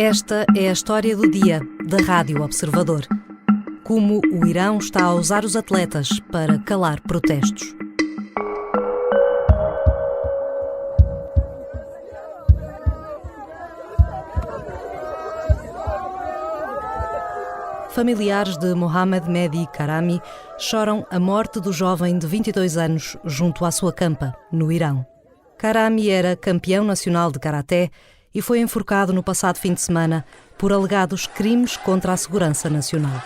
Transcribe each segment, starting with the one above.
Esta é a história do dia da Rádio Observador. Como o Irão está a usar os atletas para calar protestos. Familiares de Mohammad Mehdi Karami choram a morte do jovem de 22 anos junto à sua campa, no Irão. Karami era campeão nacional de karaté e foi enforcado no passado fim de semana por alegados crimes contra a segurança nacional.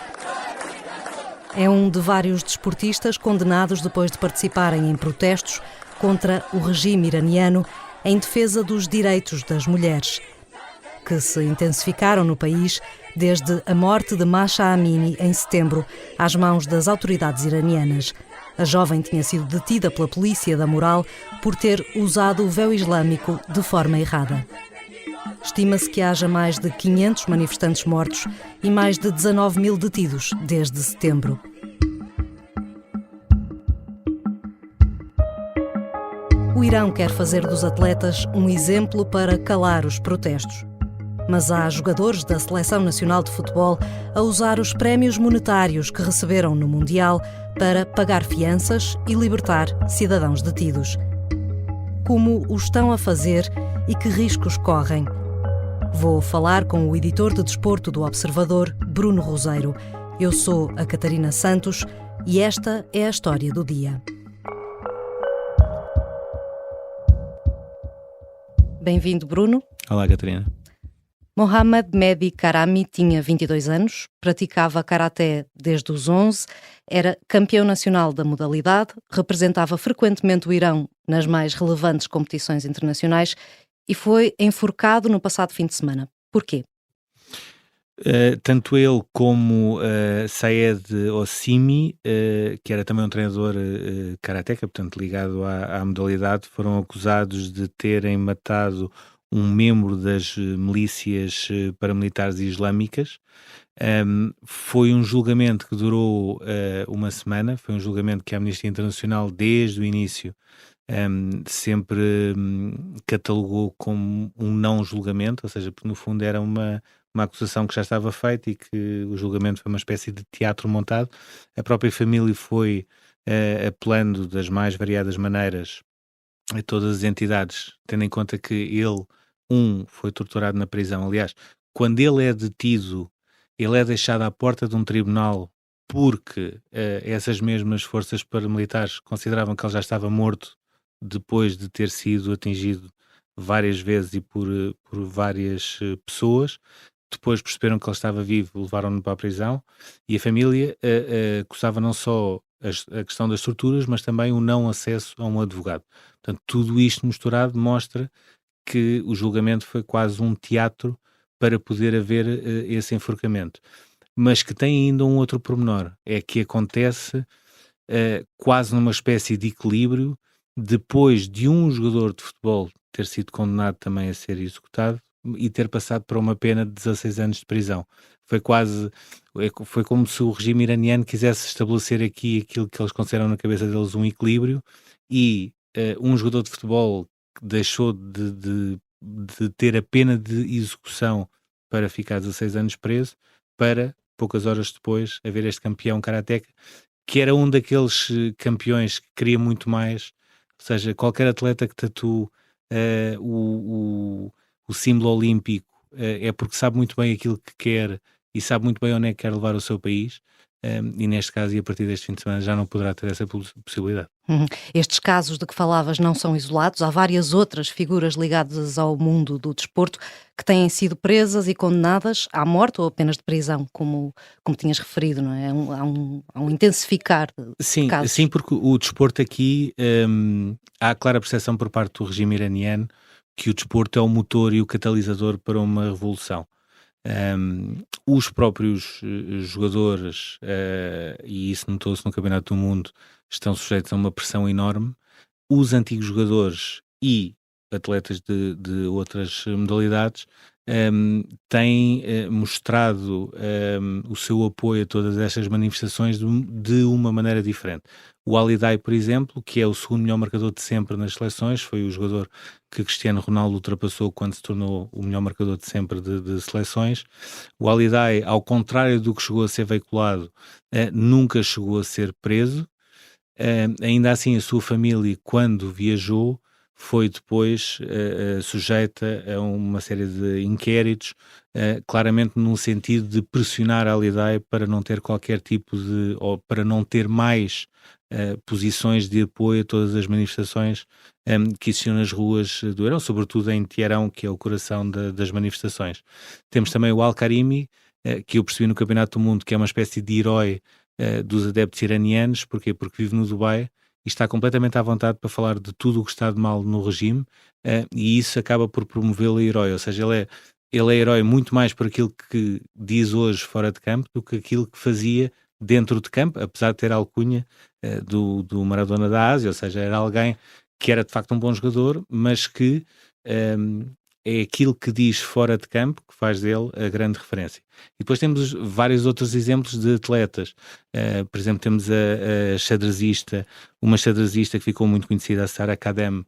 É um de vários desportistas condenados depois de participarem em protestos contra o regime iraniano em defesa dos direitos das mulheres, que se intensificaram no país desde a morte de Mahsa Amini em setembro, às mãos das autoridades iranianas. A jovem tinha sido detida pela polícia da moral por ter usado o véu islâmico de forma errada. Estima-se que haja mais de 500 manifestantes mortos e mais de 19 mil detidos desde setembro. O Irão quer fazer dos atletas um exemplo para calar os protestos. Mas há jogadores da Seleção Nacional de Futebol a usar os prémios monetários que receberam no Mundial para pagar fianças e libertar cidadãos detidos. Como o estão a fazer e que riscos correm? Vou falar com o editor de desporto do Observador, Bruno Roseiro. Eu sou a Catarina Santos e esta é a história do dia. Bem-vindo, Bruno. Olá, Catarina. Mohammad Mehdi Karami tinha 22 anos, praticava karaté desde os 11, era campeão nacional da modalidade, representava frequentemente o Irão nas mais relevantes competições internacionais e foi enforcado no passado fim de semana. Porquê? Tanto ele como Saed Ossimi, que era também um treinador karateca, portanto ligado à modalidade, foram acusados de terem matado um membro das milícias paramilitares islâmicas. Foi um julgamento que durou uma semana, foi um julgamento que a Amnistia Internacional, desde o início, sempre catalogou como um não julgamento, ou seja, porque no fundo era uma acusação que já estava feita e que o julgamento foi uma espécie de teatro montado. A própria família foi apelando das mais variadas maneiras a todas as entidades, tendo em conta que ele foi torturado na prisão. Aliás, quando ele é detido, ele é deixado à porta de um tribunal porque essas mesmas forças paramilitares consideravam que ele já estava morto depois de ter sido atingido várias vezes e por várias pessoas. Depois perceberam que ele estava vivo, levaram-no para a prisão, e a família acusava não só a questão das torturas, mas também o não acesso a um advogado. Portanto, tudo isto misturado mostra que o julgamento foi quase um teatro para poder haver esse enforcamento. Mas que tem ainda um outro pormenor, é que acontece quase numa espécie de equilíbrio depois de um jogador de futebol ter sido condenado também a ser executado e ter passado para uma pena de 16 anos de prisão. Foi como se o regime iraniano quisesse estabelecer aqui aquilo que eles consideram na cabeça deles um equilíbrio, e um jogador de futebol que deixou de ter a pena de execução para ficar 16 anos preso, para poucas horas depois haver este campeão karateca, que era um daqueles campeões que queria muito mais. Ou seja, qualquer atleta que tatue o símbolo olímpico é porque sabe muito bem aquilo que quer e sabe muito bem onde é que quer levar o seu país, e neste caso, e a partir deste fim de semana, já não poderá ter essa possibilidade. Estes casos de que falavas não são isolados, há várias outras figuras ligadas ao mundo do desporto que têm sido presas e condenadas à morte ou apenas de prisão, como tinhas referido, não é? Há um intensificar de casos. Sim, porque o desporto aqui, há a clara percepção por parte do regime iraniano que o desporto é o motor e o catalisador para uma revolução. Os próprios jogadores, e isso notou-se no Campeonato do Mundo, estão sujeitos a uma pressão enorme. Os antigos jogadores e atletas de outras modalidades tem mostrado o seu apoio a todas estas manifestações de uma maneira diferente. O Alidai, por exemplo, que é o segundo melhor marcador de sempre nas seleções, foi o jogador que Cristiano Ronaldo ultrapassou quando se tornou o melhor marcador de sempre de seleções. O Alidai, ao contrário do que chegou a ser veiculado, nunca chegou a ser preso. Ainda assim, a sua família, quando viajou, foi depois sujeita a uma série de inquéritos, claramente num sentido de pressionar a Alidai para não ter qualquer tipo de, ou para não ter mais posições de apoio a todas as manifestações que existiam nas ruas do Irão, sobretudo em Teherão, que é o coração das manifestações. Temos também o Al-Karimi, que eu percebi no Campeonato do Mundo, que é uma espécie de herói dos adeptos iranianos. Porquê? Porque vive no Dubai e está completamente à vontade para falar de tudo o que está de mal no regime, e isso acaba por promovê-lo a herói, ou seja, ele é herói muito mais por aquilo que diz hoje fora de campo do que aquilo que fazia dentro de campo, apesar de ter a alcunha do Maradona da Ásia, ou seja, era alguém que era de facto um bom jogador, mas que é aquilo que diz fora de campo que faz dele a grande referência. E depois temos vários outros exemplos de atletas. Por exemplo, temos a xadrezista, uma xadrezista que ficou muito conhecida, a Sara Kadem,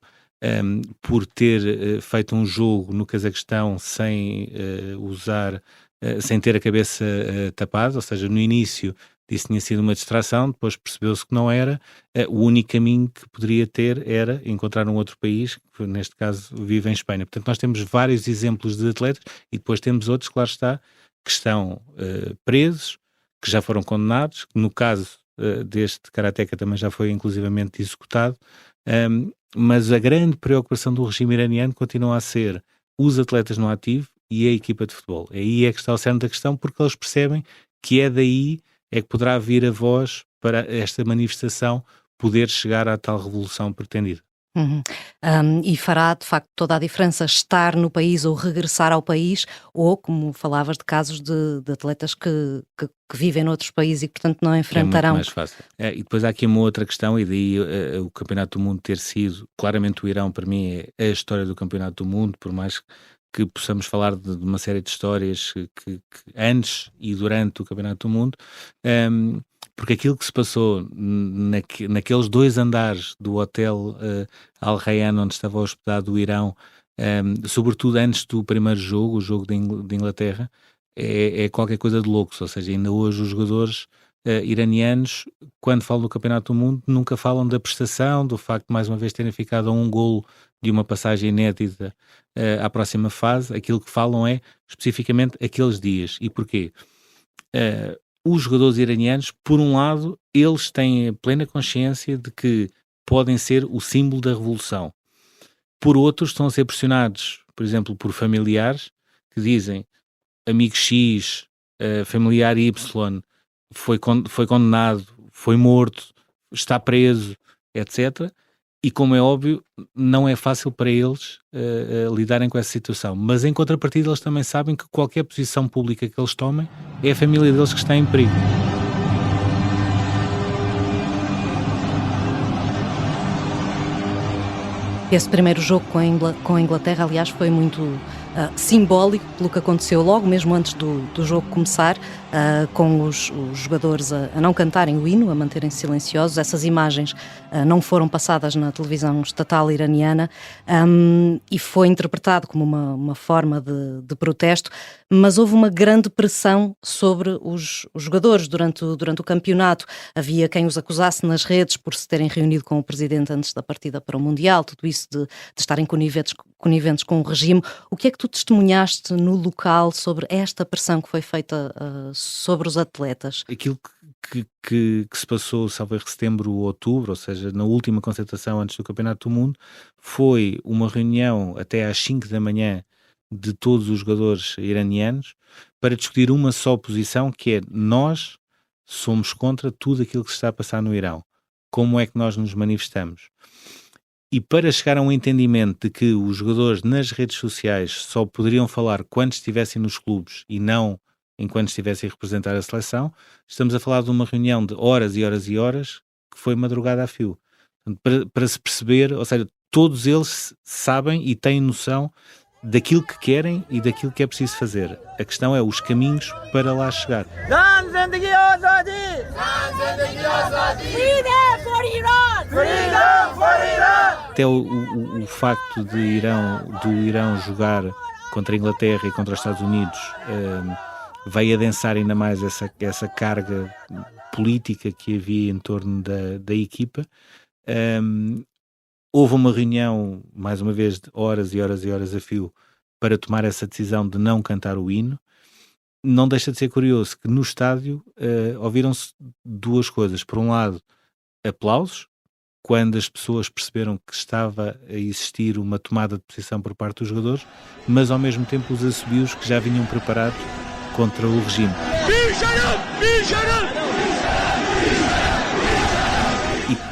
por ter feito um jogo no Cazaquistão sem sem ter a cabeça tapada, ou seja, no início disse que tinha sido uma distração, depois percebeu-se que não era. O único caminho que poderia ter era encontrar um outro país, que neste caso vive em Espanha. Portanto, nós temos vários exemplos de atletas e depois temos outros, claro está, que estão presos, que já foram condenados, que no caso deste karateca também já foi inclusivamente executado, mas a grande preocupação do regime iraniano continua a ser os atletas no ativo e a equipa de futebol. Aí é que está o cerne da questão, porque eles percebem que é daí é que poderá vir a voz para esta manifestação poder chegar à tal revolução pretendida. Uhum. E fará de facto toda a diferença estar no país ou regressar ao país, ou como falavas de casos de atletas que vivem noutros países e portanto não enfrentarão. É muito mais fácil. E depois há aqui uma outra questão, e daí o Campeonato do Mundo ter sido, claramente o Irão para mim é a história do Campeonato do Mundo, por mais que possamos falar de uma série de histórias que antes e durante o Campeonato do Mundo, porque aquilo que se passou naqueles 2 andares do hotel Al Rayyan, onde estava hospedado o Irão, sobretudo antes do primeiro jogo, o jogo de Inglaterra, é qualquer coisa de loucos. Ou seja, ainda hoje os jogadores iranianos, quando falam do Campeonato do Mundo, nunca falam da prestação, do facto de mais uma vez terem ficado a um golo de uma passagem inédita à próxima fase. Aquilo que falam é especificamente aqueles dias. E porquê? Os jogadores iranianos, por um lado, eles têm a plena consciência de que podem ser o símbolo da revolução. Por outros, estão a ser pressionados, por exemplo, por familiares que dizem: amigo X, familiar Y, foi condenado, foi morto, está preso, etc. E, como é óbvio, não é fácil para eles lidarem com essa situação. Mas, em contrapartida, eles também sabem que qualquer posição pública que eles tomem é a família deles que está em perigo. Esse primeiro jogo com a Inglaterra, aliás, foi muito simbólico pelo que aconteceu logo mesmo antes do jogo começar, com os jogadores a não cantarem o hino, a manterem-se silenciosos. Essas imagens não foram passadas na televisão estatal iraniana, e foi interpretado como uma forma de protesto, mas houve uma grande pressão sobre os jogadores durante o campeonato. Havia quem os acusasse nas redes por se terem reunido com o presidente antes da partida para o Mundial, tudo isso de estarem coniventes com o regime. O que é que tu testemunhaste no local sobre esta pressão que foi feita sobre os atletas? Aquilo que se passou, salvo erro, setembro ou outubro, ou seja, na última concentração antes do Campeonato do Mundo, foi uma reunião até às 5 da manhã de todos os jogadores iranianos para discutir uma só posição, que é: nós somos contra tudo aquilo que se está a passar no Irão. Como é que nós nos manifestamos? E para chegar a um entendimento de que os jogadores nas redes sociais só poderiam falar quando estivessem nos clubes e não enquanto estivessem a representar a seleção, estamos a falar de uma reunião de horas e horas e horas que foi madrugada a fio. Portanto, para se perceber, ou seja, todos eles sabem e têm noção daquilo que querem e daquilo que é preciso fazer. A questão é os caminhos para lá chegar. Até o facto de do Irão jogar contra a Inglaterra e contra os Estados Unidos veio adensar ainda mais essa carga política que havia em torno da equipa. Houve uma reunião, mais uma vez, de horas e horas e horas a fio para tomar essa decisão de não cantar o hino. Não deixa de ser curioso que no estádio ouviram-se duas coisas. Por um lado, aplausos, quando as pessoas perceberam que estava a existir uma tomada de posição por parte dos jogadores, mas ao mesmo tempo os assobios que já vinham preparados contra o regime.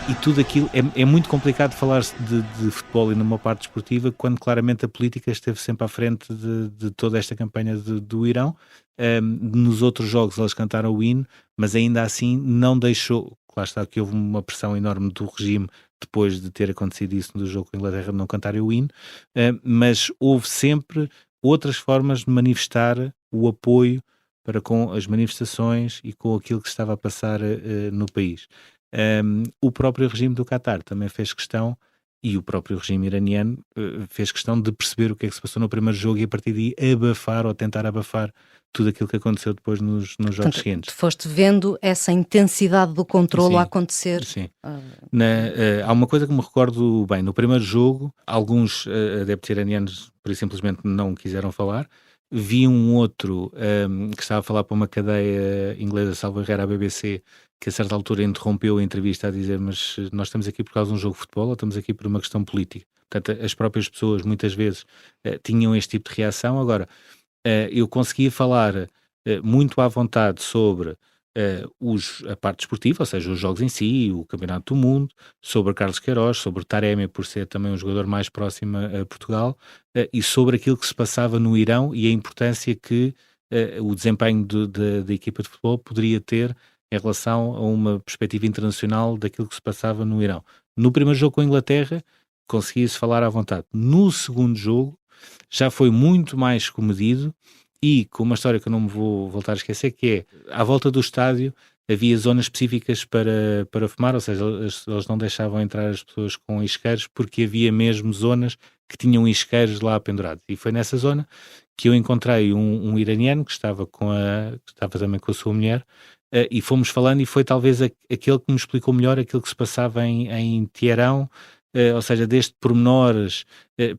E tudo aquilo, é muito complicado falar-se de futebol e numa parte desportiva quando claramente a política esteve sempre à frente de toda esta campanha do Irão. Nos outros jogos eles cantaram o hino, mas ainda assim não deixou, lá está que houve uma pressão enorme do regime depois de ter acontecido isso no jogo com a Inglaterra de não cantarem o hino, mas houve sempre outras formas de manifestar o apoio para com as manifestações e com aquilo que se estava a passar no país. O próprio regime do Qatar também fez questão, e o próprio regime iraniano fez questão de perceber o que é que se passou no primeiro jogo e a partir daí abafar ou tentar abafar tudo aquilo que aconteceu depois nos jogos seguintes. Foste vendo essa intensidade do controlo a acontecer. Sim. Há uma coisa que me recordo bem, no primeiro jogo, alguns adeptos iranianos por isso simplesmente não quiseram falar. Vi um outro que estava a falar para uma cadeia inglesa, salvo errar, à BBC, que a certa altura interrompeu a entrevista a dizer: mas nós estamos aqui por causa de um jogo de futebol ou estamos aqui por uma questão política? Portanto, as próprias pessoas muitas vezes tinham este tipo de reação. Agora, eu conseguia falar muito à vontade sobre a parte desportiva, ou seja, os jogos em si, o Campeonato do Mundo, sobre Carlos Queiroz, sobre Taremi, por ser também um jogador mais próximo a Portugal, e sobre aquilo que se passava no Irão e a importância que o desempenho da equipa de futebol poderia ter em relação a uma perspectiva internacional daquilo que se passava no Irão. No primeiro jogo com a Inglaterra, conseguia-se falar à vontade. No segundo jogo, já foi muito mais comedido e com uma história que eu não me vou voltar a esquecer, que é, à volta do estádio havia zonas específicas para fumar, ou seja, eles não deixavam entrar as pessoas com isqueiros porque havia mesmo zonas que tinham isqueiros lá pendurados. E foi nessa zona que eu encontrei um iraniano que estava também com a sua mulher, e fomos falando, e foi talvez aquele que me explicou melhor aquilo que se passava em Teherão, ou seja, desde pormenores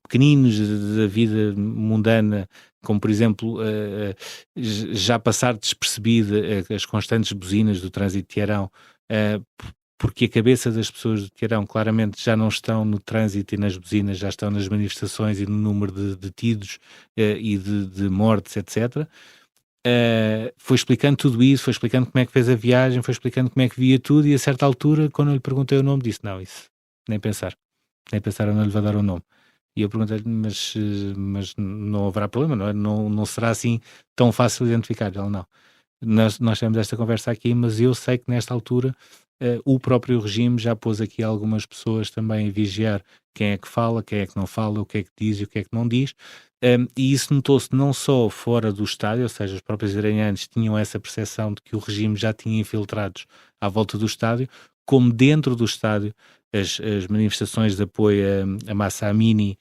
pequeninos da vida mundana, como por exemplo já passar despercebida as constantes buzinas do trânsito de Teherão, porque a cabeça das pessoas de Teherão claramente já não estão no trânsito e nas buzinas, já estão nas manifestações e no número de detidos e de mortes, etc. Foi explicando tudo isso, foi explicando como é que fez a viagem, foi explicando como é que via tudo, e a certa altura, quando eu lhe perguntei o nome, disse: não, isso, nem pensar, eu não lhe vou dar o nome. E eu perguntei-lhe: mas não haverá problema, não será assim tão fácil de identificar? Ele: não, nós temos esta conversa aqui, mas eu sei que nesta altura o próprio regime já pôs aqui algumas pessoas também a vigiar quem é que fala, quem é que não fala, o que é que diz e o que é que não diz. E isso notou-se não só fora do estádio, ou seja, os próprios iranianos tinham essa percepção de que o regime já tinha infiltrados à volta do estádio, como dentro do estádio, as manifestações de apoio a Mahsa Amini,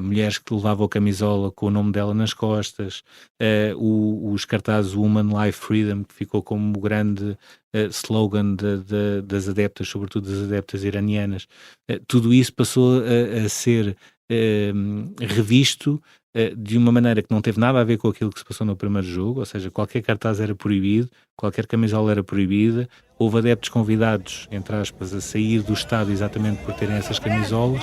mulheres que levavam a camisola com o nome dela nas costas, os cartazes Woman, Life, Freedom, que ficou como o grande slogan das adeptas, sobretudo das adeptas iranianas. Tudo isso passou a ser revisto de uma maneira que não teve nada a ver com aquilo que se passou no primeiro jogo, ou seja, qualquer cartaz era proibido, qualquer camisola era proibida, houve adeptos convidados, entre aspas, a sair do estádio exatamente por terem essas camisolas.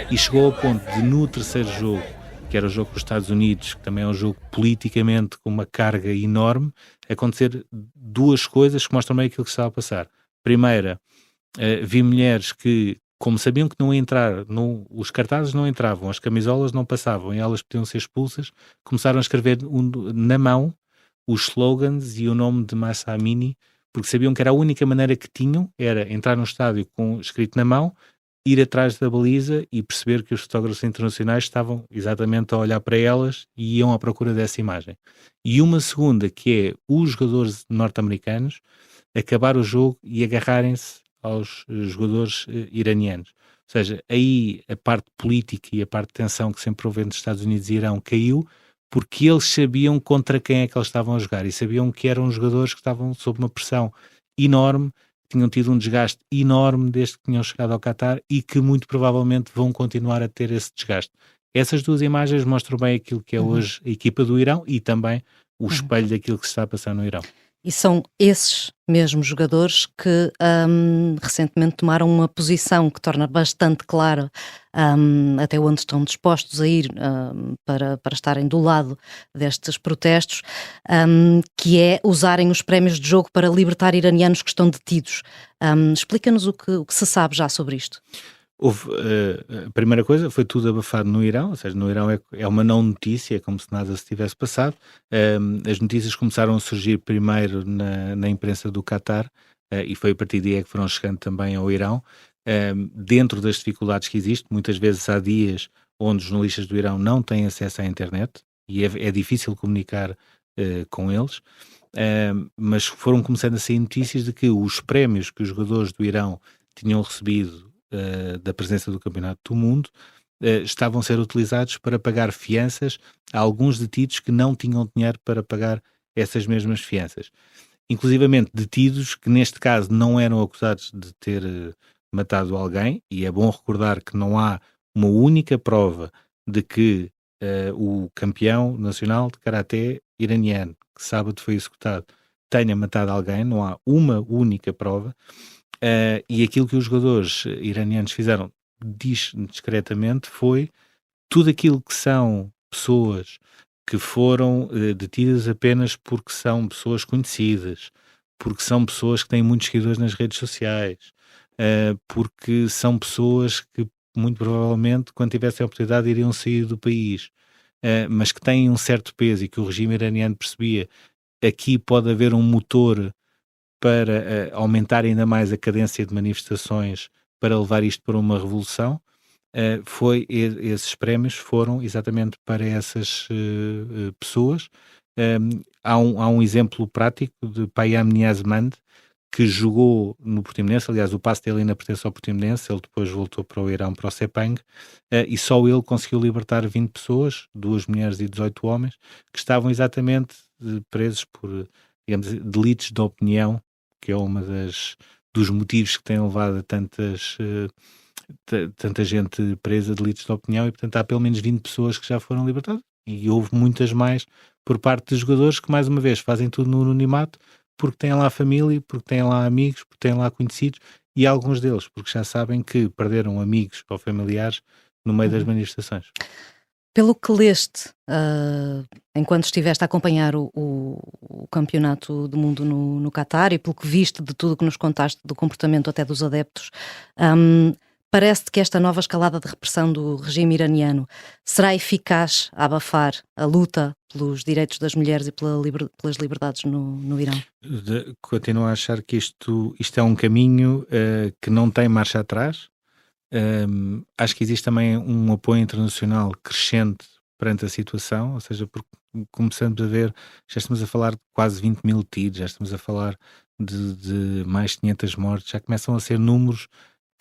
E chegou ao ponto de, no terceiro jogo, que era o jogo com os Estados Unidos, que também é um jogo politicamente com uma carga enorme, acontecer duas coisas que mostram meio aquilo que estava a passar. Primeira, vi mulheres que, como sabiam que não ia entrar, os cartazes não entravam, as camisolas não passavam e elas podiam ser expulsas, começaram a escrever na mão os slogans e o nome de Mahsa Amini porque sabiam que era a única maneira que tinham, era entrar no estádio com escrito na mão, ir atrás da baliza e perceber que os fotógrafos internacionais estavam exatamente a olhar para elas e iam à procura dessa imagem. E uma segunda, que é os jogadores norte-americanos acabar o jogo e agarrarem-se aos jogadores iranianos. Ou seja, aí a parte política e a parte de tensão que sempre houve entre Estados Unidos e Irão caiu, porque eles sabiam contra quem é que eles estavam a jogar e sabiam que eram jogadores que estavam sob uma pressão enorme, tinham tido um desgaste enorme desde que tinham chegado ao Qatar e que muito provavelmente vão continuar a ter esse desgaste. Essas duas imagens mostram bem aquilo que é hoje a equipa do Irão e também o espelho daquilo que se está a passar no Irão. E são esses mesmos jogadores que recentemente tomaram uma posição que torna bastante clara até onde estão dispostos a ir para estarem do lado destes protestos, que é usarem os prémios de jogo para libertar iranianos que estão detidos. Explica-nos o que se sabe já sobre isto. A primeira coisa foi tudo abafado no Irão, ou seja, no Irão é uma não notícia, é como se nada se tivesse passado. As notícias começaram a surgir primeiro na imprensa do Qatar e foi a partir daí que foram chegando também ao Irão. Dentro das dificuldades que existem, muitas vezes há dias onde os jornalistas do Irão não têm acesso à internet e é difícil comunicar com eles, mas foram começando a sair notícias de que os prémios que os jogadores do Irão tinham recebido da presença do Campeonato do Mundo estavam a ser utilizados para pagar fianças a alguns detidos que não tinham dinheiro para pagar essas mesmas fianças. Inclusivamente detidos que neste caso não eram acusados de ter matado alguém, e é bom recordar que não há uma única prova de que o campeão nacional de karaté iraniano, que sábado foi executado, tenha matado alguém, não há uma única prova. E aquilo que os jogadores iranianos fizeram discretamente foi tudo aquilo que são pessoas que foram detidas apenas porque são pessoas conhecidas, porque são pessoas que têm muitos seguidores nas redes sociais, porque são pessoas que muito provavelmente quando tivessem a oportunidade iriam sair do país, mas que têm um certo peso e que o regime iraniano percebia aqui pode haver um motor para aumentar ainda mais a cadência de manifestações para levar isto para uma revolução, esses prémios foram exatamente para essas pessoas. Há um exemplo prático de Payam Niazmand, que jogou no Portimonense, aliás o passe dele ainda pertence ao Portimonense, ele depois voltou para o Irão, para o Sepang, e só ele conseguiu libertar 20 pessoas, 2 mulheres e 18 homens, que estavam exatamente presos por, digamos, delitos de opinião, que é uma dos motivos que tem levado a tanta gente presa, delitos de opinião, e portanto há pelo menos 20 pessoas que já foram libertadas, e houve muitas mais por parte dos jogadores que mais uma vez fazem tudo no anonimato, porque têm lá família, porque têm lá amigos, porque têm lá conhecidos, e alguns deles porque já sabem que perderam amigos ou familiares no meio das manifestações. Pelo que leste, enquanto estiveste a acompanhar o campeonato do mundo no Qatar, e pelo que viste de tudo que nos contaste do comportamento até dos adeptos, parece-te que esta nova escalada de repressão do regime iraniano será eficaz a abafar a luta pelos direitos das mulheres e pelas liberdades no Irão? Continuo a achar que isto é um caminho que não tem marcha atrás. Acho que existe também um apoio internacional crescente perante a situação, ou seja, porque começamos a ver, já estamos a falar de quase 20 mil tiros, já estamos a falar de mais 500 mortes, já começam a ser números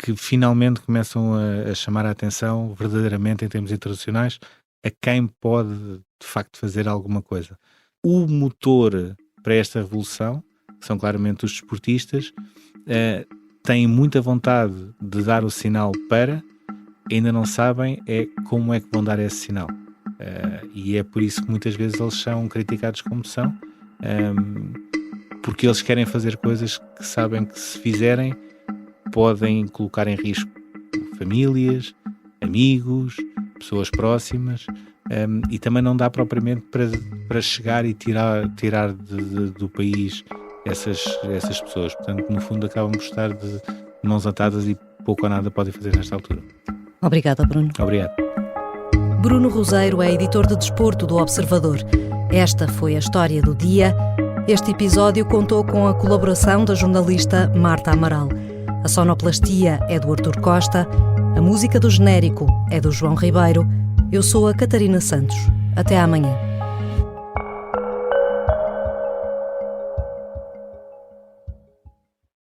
que finalmente começam a chamar a atenção verdadeiramente em termos internacionais a quem pode de facto fazer alguma coisa. O motor para esta revolução, que são claramente os desportistas, têm muita vontade de dar o sinal para, ainda não sabem como é que vão dar esse sinal. E é por isso que muitas vezes eles são criticados como são, porque eles querem fazer coisas que sabem que se fizerem podem colocar em risco famílias, amigos, pessoas próximas, e também não dá propriamente para chegar e tirar do país essas pessoas. Portanto, no fundo, acabam por estar de mãos atadas e pouco ou nada podem fazer nesta altura. Obrigada, Bruno. Obrigado. Bruno Roseiro é editor de desporto do Observador. Esta foi a história do dia. Este episódio contou com a colaboração da jornalista Marta Amaral. A sonoplastia é do Artur Costa, a música do genérico é do João Ribeiro. Eu sou a Catarina Santos. Até amanhã.